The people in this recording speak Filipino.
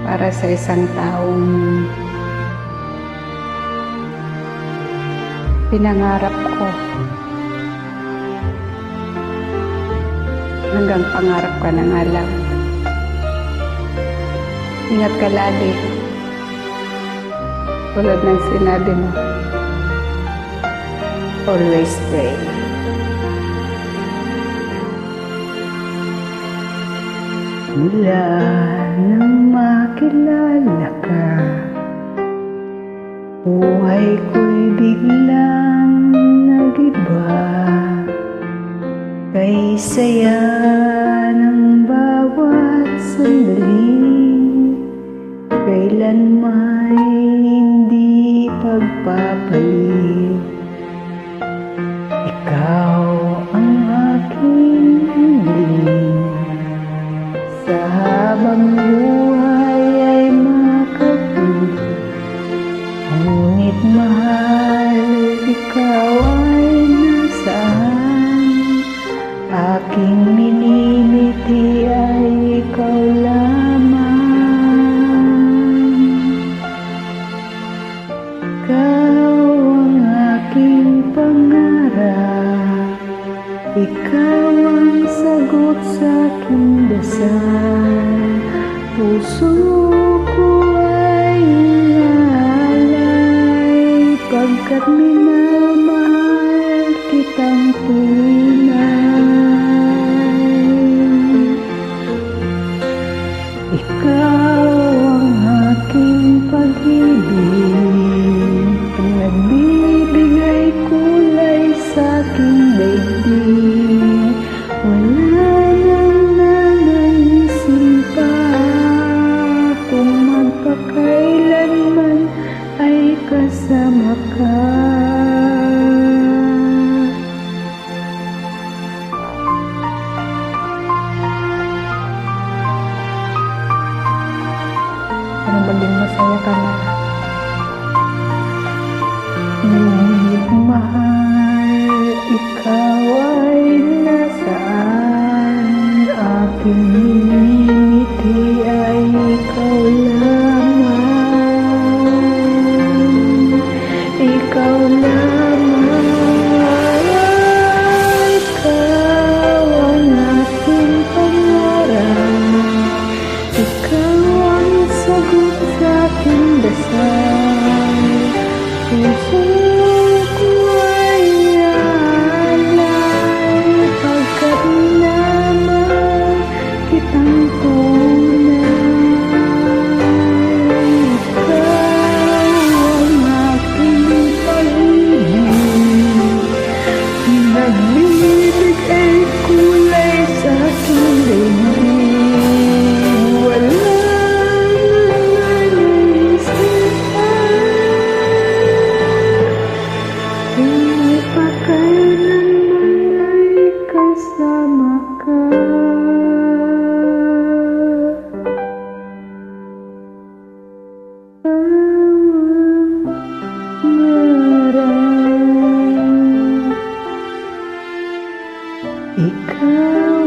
para sa isang taong pinangarap ko hanggang pangarap ka na nga lang. Ingat ka lagi, tulad ng sinabi mo, always pray. Mula nang makilala ka, buhay ko'y biglang nag-iba. Kay saya ng bawat sandali, kailan may hindi pagpapalit. Ikaw ang aking hiling, sa habang buhay ay makapulot. Ngunit mahal, ikaw ay nasaan? Aking minimiti ay ikaw lamang. Ikaw ang aking pangarap, ikaw ang sagot sa aking dasal. Puso ko ay inaalay, pagkat minamahal kitang tunay. Ikaw ang aking pag-ibig, ang nagbibigay kulay sa aking daigdig. Wala nang nanaisin pa kung magpakailanman ay kasama ka. Para maging masaya ka na. Ngunit mahal, ikaw ay nasaan? Aking minimiti ay ikaw lamang. Ikaw lamang. Ikaw ang aking pangarap, ikaw ang sagot sa aking dasal. Puso ko ay alay, pagkat minamahal kitang tunay. Ikaw ang aking pag-ibig, nagbibigay kulay sa aking daigdig. Wala nang naisip pa kung pakailanman ay kasama ka. Ikaw